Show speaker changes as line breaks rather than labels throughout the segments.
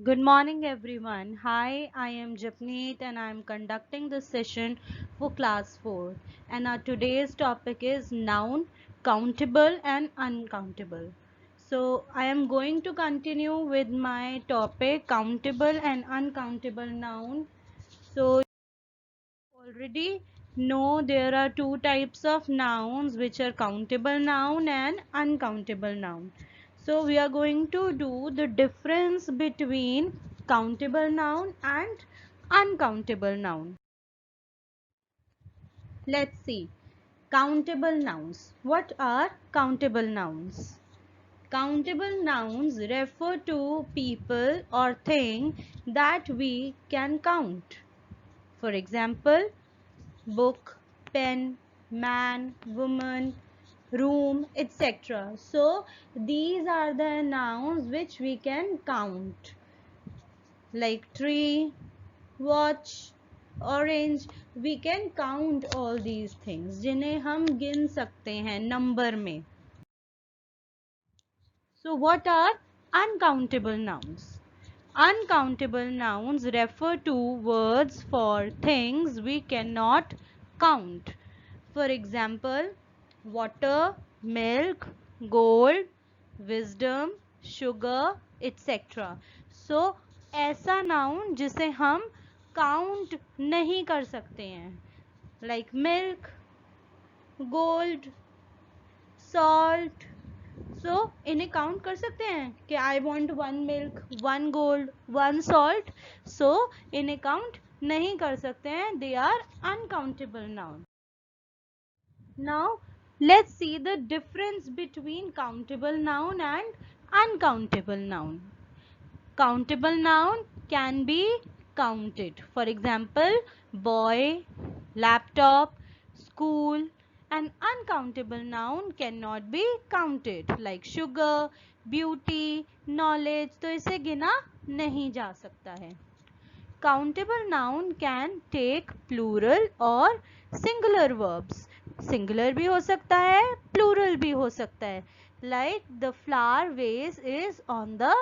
Good morning, everyone. Hi, I am Japneet and I am conducting this session for class 4. And our today's topic is noun, countable and uncountable. So, I am going to continue with my topic countable and uncountable noun. So, already know there are two types of nouns which are countable noun and uncountable noun. So we are going to do the difference between countable noun and uncountable noun. Let's see. Countable nouns. What are countable nouns? Countable nouns refer to people or thing that we can count. For example, book, pen, man, woman, room, etc. So these are the nouns which we can count, like tree, watch, orange. We can count all these things जिन्हें हम गिन सकते हैं number में. So what are uncountable nouns? Uncountable nouns refer to words for things we cannot count. For example, water, milk, gold, wisdom, sugar, etc. So ऐसा noun जिसे हम count नहीं कर सकते हैं, like milk, gold, salt. सो इन्हें count कर सकते हैं कि I want one milk, one gold, one salt. So इन्हें काउंट नहीं कर सकते हैं. They are uncountable noun. Now let's see the difference between countable noun and uncountable noun. Countable noun can be counted. For example, boy, laptop, school. An uncountable noun cannot be counted, like sugar, beauty, knowledge. तो इसे गिना नहीं जा सकता है. Countable noun can take plural or singular verbs. Singular भी हो सकता है, plural भी हो सकता है. Like the flower vase is on the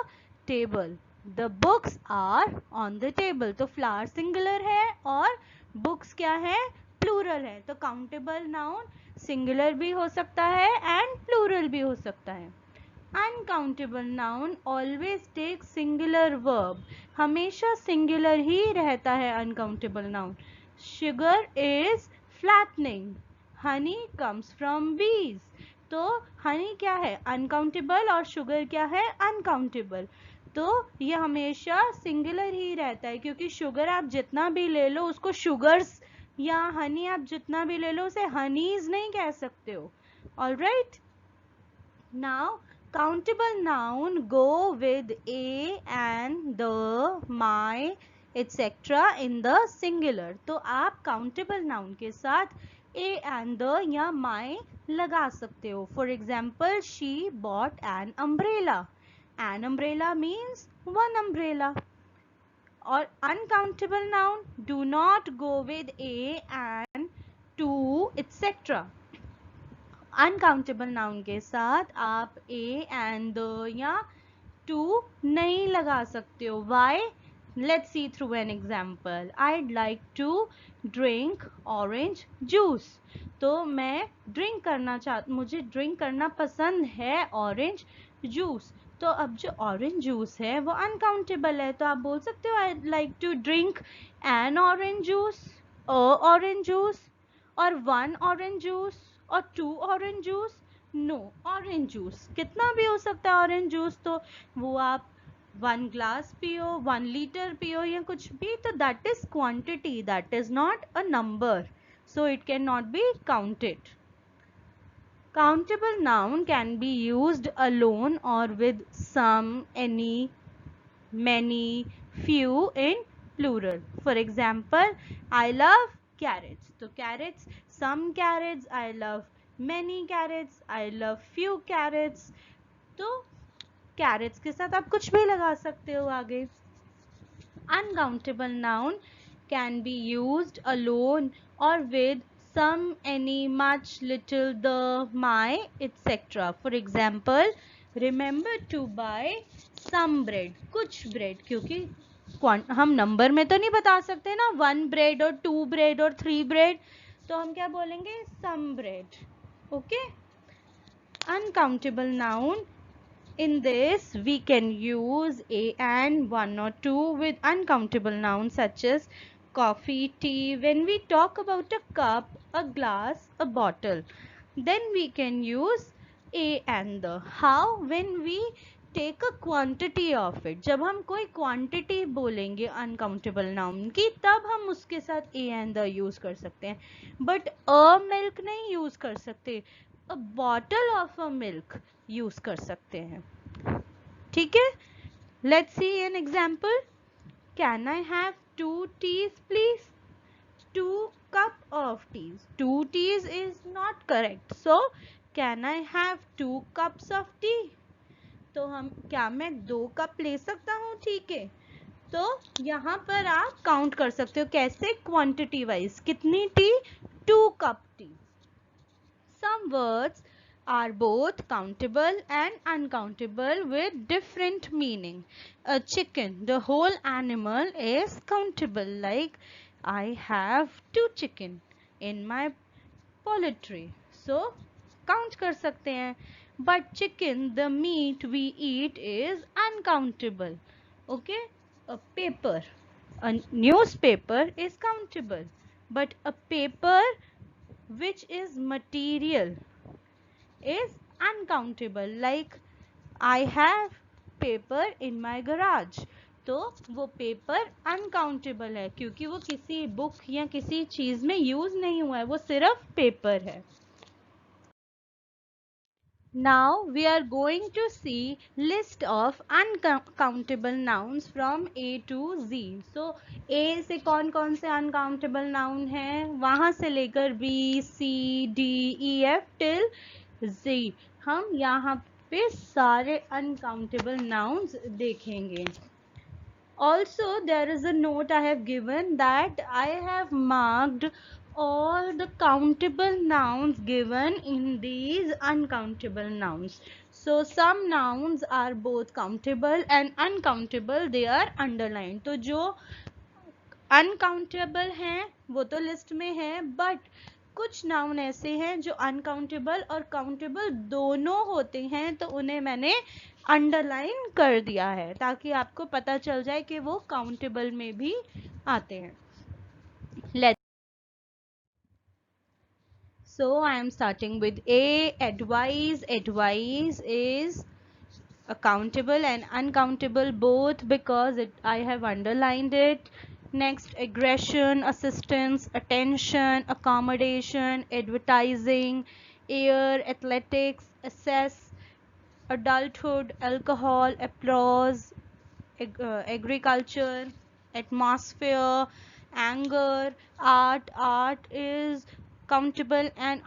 table. The books are on the table. तो flower singular है और books क्या है, plural है. तो countable noun singular भी हो सकता है and plural भी हो सकता है. Uncountable noun always take singular verb. हमेशा सिंगुलर ही रहता है uncountable noun. Sugar is fattening. Honey comes from bees. तो हनी क्या है, अनकाउंटेबल, और शुगर क्या है, अनकाउंटेबल. तो ये हमेशा सिंगुलर ही रहता है क्योंकि शुगर आप जितना भी ले लो उसको शुगर्स, या हनी आप जितना भी ले लो उसे हनीज नहीं कह सकते हो. Alright. Now, countable noun go with a and the, my, etc. in the singular. तो आप countable noun के साथ a and the या my लगा सकते हो. For example, she bought an umbrella. An umbrella means one umbrella. Or uncountable noun do not go with a and two, etc. Uncountable noun के साथ आप ए एंड द या two नहीं लगा सकते हो. Why? Let's see through an example. I'd like to drink orange juice. तो मैं ड्रिंक करना मुझे ड्रिंक करना पसंद है ऑरेंज जूस. तो अब जो ऑरेंज जूस है वो अनकाउंटेबल है. तो आप बोल सकते हो I like to drink an orange juice, a orange juice, और वन ऑरेंज जूस, और two orange juice. No, orange juice कितना भी हो सकता है ऑरेंज जूस. तो वो आप 1 ग्लास पियो, 1 लीटर पियो या कुछ भी, तो that is quantity, that is not a number. So it can not be counted. Countable noun can be used alone or with some, any, many, few in plural. For example, I love carrots. So carrots, some carrots, I love many carrots, I love few carrots. तो carrots के साथ आप कुछ भी लगा सकते हो आगे. Uncountable noun can be used alone or with some, any, much, little, the, my, etc. For example, remember to buy some bread, कुछ ब्रेड, क्योंकि हम नंबर में तो नहीं बता सकते ना 1 ब्रेड और 2 ब्रेड और 3 ब्रेड, तो हम क्या बोलेंगे, some bread. Okay. Uncountable noun. In this, we can use a and, one or two with uncountable nouns such as coffee, tea. When we talk about a cup, a glass, a bottle, then we can use a and the. How? When we take a quantity of it. जब हम कोई quantity बोलेंगे uncountable noun की, तब हम उसके साथ a and the use कर सकते हैं. But a milk नहीं use कर सकते. A bottle of a milk use कर सकते हैं. ठीक है. Let's see an example. Can I have 2 teas please? 2 cup of teas. 2 teas is not correct. So can I have 2 cups of tea? तो हम क्या मैं 2 कप ले सकता हूँ? ठीक है. तो यहाँ पर आप काउंट कर सकते हो. कैसे? Quantity wise. कितनी tea? 2 cup tea. Some words are both countable and uncountable with different meaning. A chicken, the whole animal, is countable. Like, I have 2 chicken in my poultry. So, count कर सकते हैं. But chicken, the meat we eat, is uncountable. Okay? A paper, a newspaper is countable. But a paper which is material is uncountable. Like, I have paper in my garage. तो वो paper uncountable है क्योंकि वो किसी book या किसी चीज में यूज नहीं हुआ है, वो सिर्फ पेपर है. Now we are going to see list of uncountable nouns from A to Z. So A से कौन कौन से uncountable noun हैं, वहां से लेकर B, C, D, E, F till Z. हम यहाँ पे सारे uncountable nouns देखेंगे. Also, there is a note I have given that I have marked all the countable nouns given in these uncountable nouns. So some nouns are both countable and uncountable, they are underlined. तो जो uncountable हैं वो तो list में है, but कुछ noun ऐसे हैं जो अनकाउंटेबल और काउंटेबल दोनों होते हैं, तो उन्हें मैंने अंडरलाइन कर दिया है ताकि आपको पता चल जाए कि वो काउंटेबल में भी आते हैं. So I am starting with A. Advise. Advise is countable and uncountable both because I have underlined it. Next, aggression, assistance, attention, accommodation, advertising, air, athletics, assess, adulthood, alcohol, applause, agriculture, atmosphere, anger, art. Art is countable and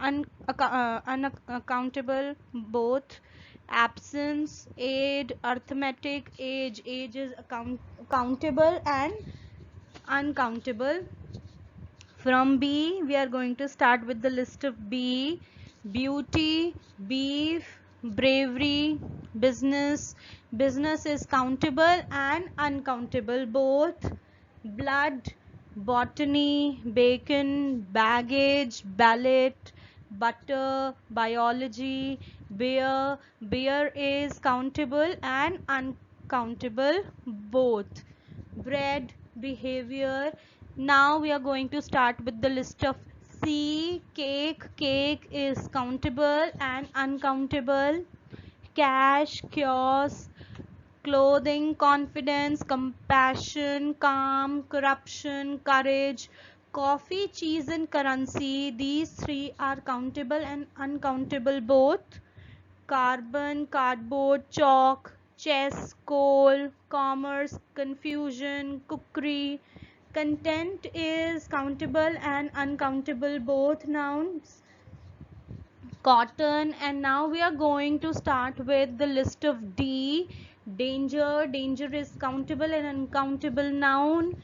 unaccountable both. Absence, aid, arithmetic, age. Age is countable and uncountable. From B, we are going to start with the list of B. Beauty, beef, bravery, business. Business is countable and uncountable both. Blood, botany, bacon, baggage, ballet, butter, biology, beer. Beer is countable and uncountable both. Bread, behavior. Now we are going to start with the list of C. Cake. Cake is countable and uncountable. Cash, chaos, clothing, confidence, compassion, calm, corruption, courage. Coffee, cheese and currency. These three are countable and uncountable both. Carbon, cardboard, chalk, chess, coal, commerce, confusion, cookery. Content is countable and uncountable both nouns. Cotton. And now we are going to start with the list of D. Danger. Danger is countable and uncountable noun.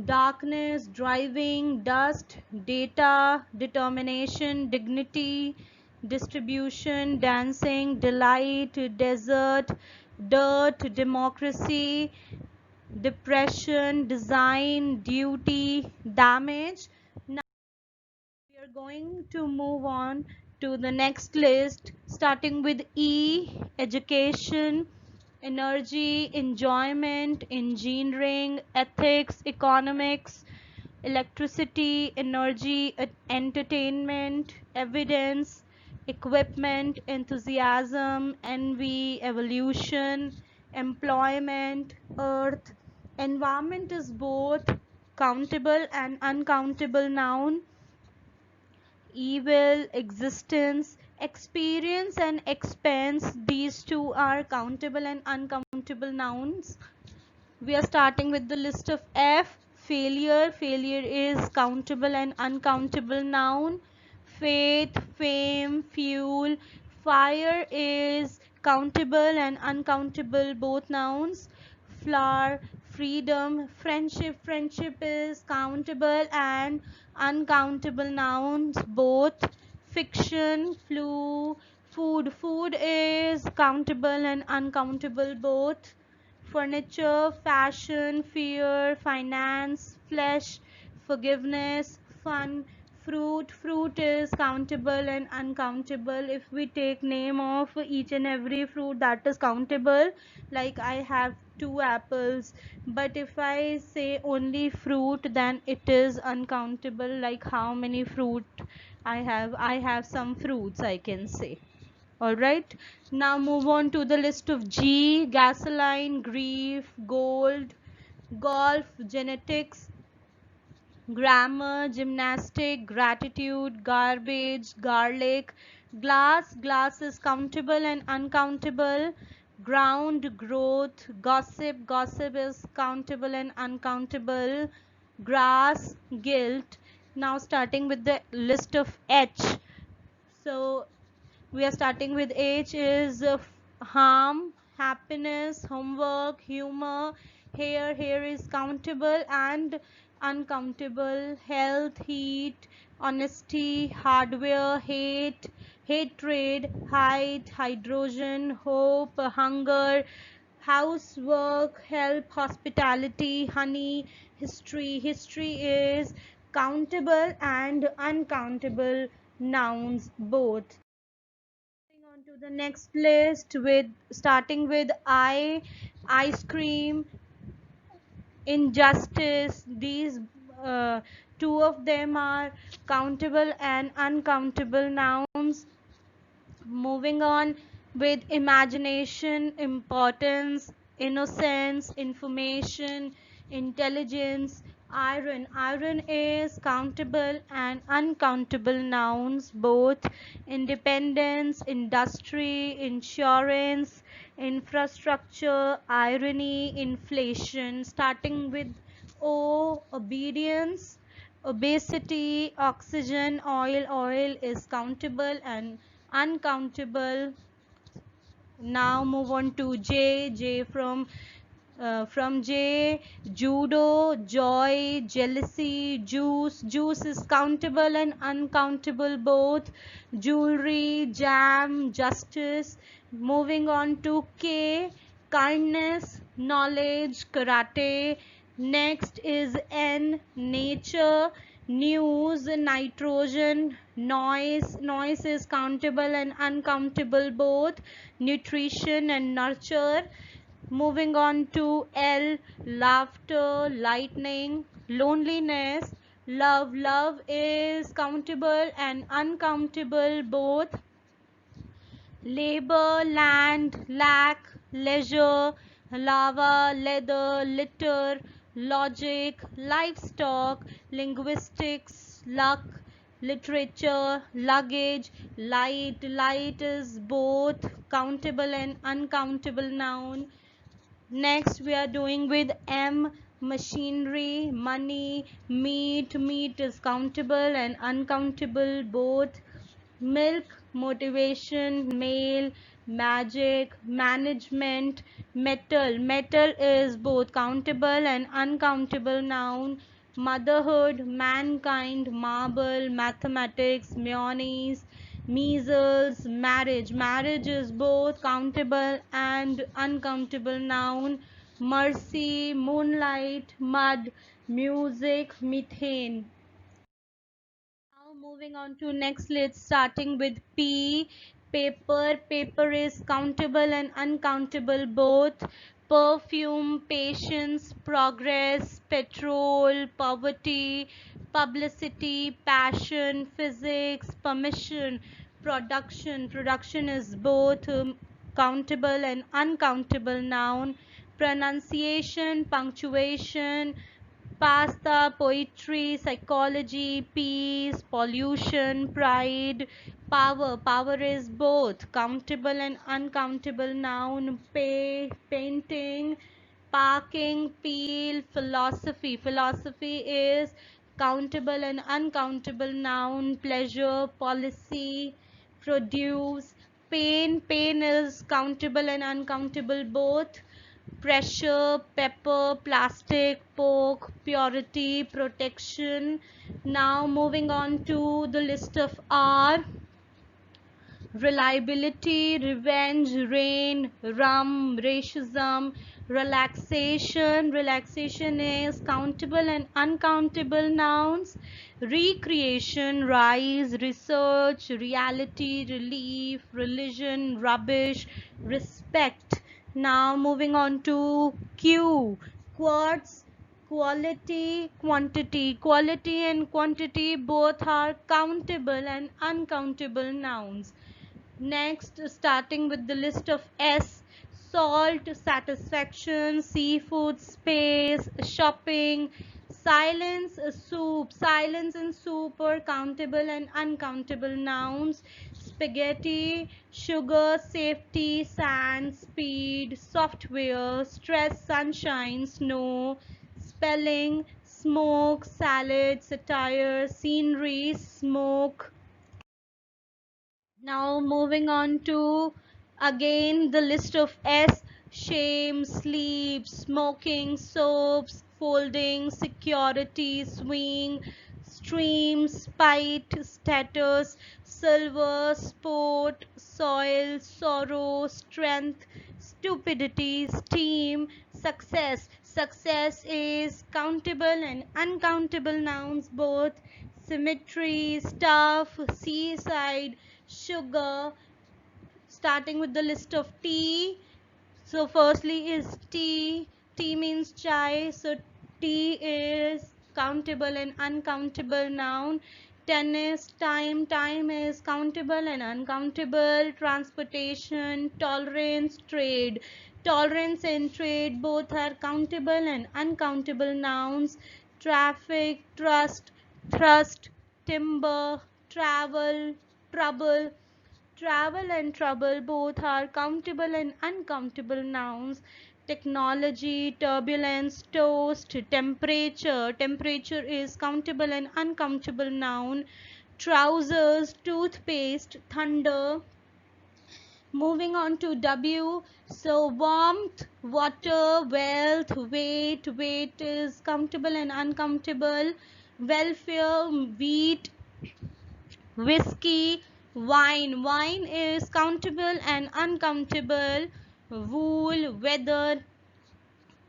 Darkness, driving, dust, data, determination, dignity, distribution, dancing, delight, desert, dirt, democracy, depression, design, duty, damage. Now we are going to move on to the next list, starting with E, education, energy, enjoyment, engineering, ethics, economics, electricity, energy, entertainment, evidence, equipment, enthusiasm, envy, evolution, employment, earth. Environment is both countable and uncountable noun. Evil, existence, experience, and expense, these two are countable and uncountable nouns. We are starting with the list of F. Failure. Failure is countable and uncountable noun. Faith, fame, fuel. Fire is countable and uncountable both nouns. Flower, freedom, friendship. Friendship is countable and uncountable nouns both. Fiction, flu, food. Food is countable and uncountable both. Furniture, fashion, fear, finance, flesh, forgiveness, fun. Fruit. Fruit is countable and uncountable. If we take name of each and every fruit, that is countable. Like I have 2 apples, but if I say only fruit, then it is uncountable. Like how many fruit I have? I have some fruits, I can say. Alright, now move on to the list of G. Gasoline, grief, gold, golf, genetics, grammar, gymnastic, gratitude, garbage, garlic, glass. Glass is countable and uncountable. Ground, growth, gossip. Gossip is countable and uncountable. Grass, guilt. Now starting with the list of H. So we are starting with H is harm, happiness, homework, humor. Here is countable and uncountable. Health, heat, honesty, hardware, hate, hatred, height, hydrogen, hope, hunger, housework, help, hospitality, honey. History is countable and uncountable nouns both. On to the next list, with starting with I. Ice cream, injustice. These two of them are countable and uncountable nouns. Moving on with imagination, importance, innocence, information, intelligence. Iron. Iron is countable and uncountable nouns both. Independence, industry, insurance, infrastructure, irony, inflation. Starting with O. Obedience, obesity, oxygen, oil is countable and uncountable. Now move on to J. From J, judo, joy, jealousy, juice. Juice is countable and uncountable both. Jewelry, jam, justice. Moving on to K, kindness, knowledge, karate. Next is N, nature, news, nitrogen, noise. Noise is countable and uncountable both. Nutrition and nurture. Moving on to L, laughter, lightning, loneliness, love. Love is countable and uncountable both. Labor, land, lack, leisure, lava, leather, litter, logic, livestock, linguistics, luck, literature, luggage, light. Light is both countable and uncountable noun. Next we are doing with M, machinery, money, meat. Meat is countable and uncountable both. Milk, motivation, mail, magic, management. Metal. Metal is both countable and uncountable noun. Motherhood, mankind, marble, mathematics, mayonnaise. Measles, marriage. Marriage is both countable and uncountable noun. Mercy, moonlight, mud, music, methane. Now moving on to next list, starting with P. Paper. Paper is countable and uncountable both. Perfume, patience, progress, petrol, poverty, publicity, passion, physics, permission, production. Production is both countable and uncountable noun. Pronunciation, punctuation, pasta, poetry, psychology, peace, pollution, pride, power. Power is both countable and uncountable noun. Pay, painting, parking, peel, philosophy. Philosophy is countable and uncountable noun. Pleasure, policy, produce. Pain, pain is countable and uncountable both. Pressure, pepper, plastic, pork, purity, protection. Now moving on to the list of R. Reliability, revenge, rain, rum, racism, relaxation. Relaxation is countable and uncountable nouns. Recreation, rise, research, reality, relief, religion, rubbish, respect. Now moving on to Q. Quartz, quality, quantity. Quality and quantity both are countable and uncountable nouns. Next, starting with the list of S. Salt, satisfaction, seafood, space, shopping, silence, soup. Silence and soup are countable and uncountable nouns. Spaghetti, sugar, safety, sand, speed, software, stress, sunshine, snow, spelling, smoke, salad, satire, scenery, smoke. Now moving on to again the list of S. Shame, sleep, smoking, soaps, folding, security, swing, stream, spite, status, silver, sport, soil, sorrow, strength, stupidity, steam, success. Success is countable and uncountable nouns both. Symmetry, stuff, seaside, sugar. Starting with the list of tea. So firstly is tea. Tea means chai. So tea is countable and uncountable noun. Tennis, time. Time is countable and uncountable. Transportation, tolerance, trade. Tolerance and trade both are countable and uncountable nouns. Traffic, trust, thrust, timber, travel, trouble. Travel and trouble both are countable and uncountable nouns. Technology, turbulence, toast, temperature. Temperature is countable and uncountable noun. Trousers, toothpaste, thunder. Moving on to W. So warmth, water, wealth, weight. Weight is countable and uncountable. Welfare, wheat, whiskey, wine. Wine is countable and uncountable. Wool, weather,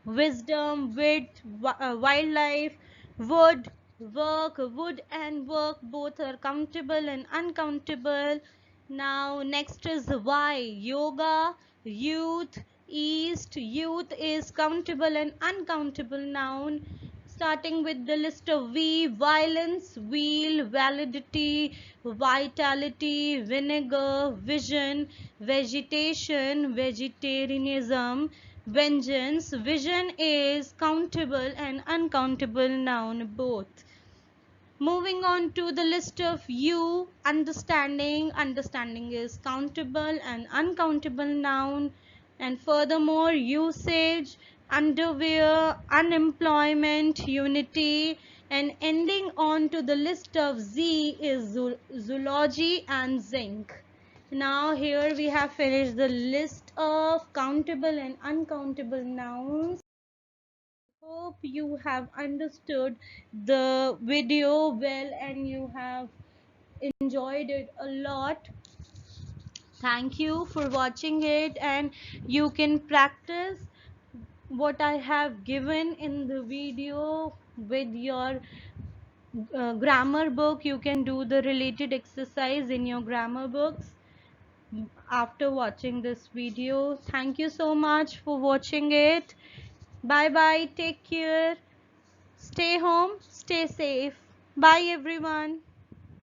wisdom, width, wildlife, wood, work. Wood and work both are countable and uncountable. Now next is Y. Yoga, youth, east. Youth is countable and uncountable noun. Starting with the list of V. Violence, wheel, validity, vitality, vinegar, vision, vegetation, vegetarianism, vengeance. Vision is countable and uncountable noun both. Moving on to the list of U. Understanding. Understanding is countable and uncountable noun. And furthermore, usage, underwear, unemployment, unity. And ending on to the list of Z is zoology and zinc. Now here we have finished the list of countable and uncountable nouns. Hope you have understood the video well and you have enjoyed it a lot. Thank you for watching it, and you can practice what I have given in the video with your grammar book. You can do the related exercise in your grammar books after watching this video. Thank you so much for watching it. Bye bye. Take care. Stay home. Stay safe. Bye everyone.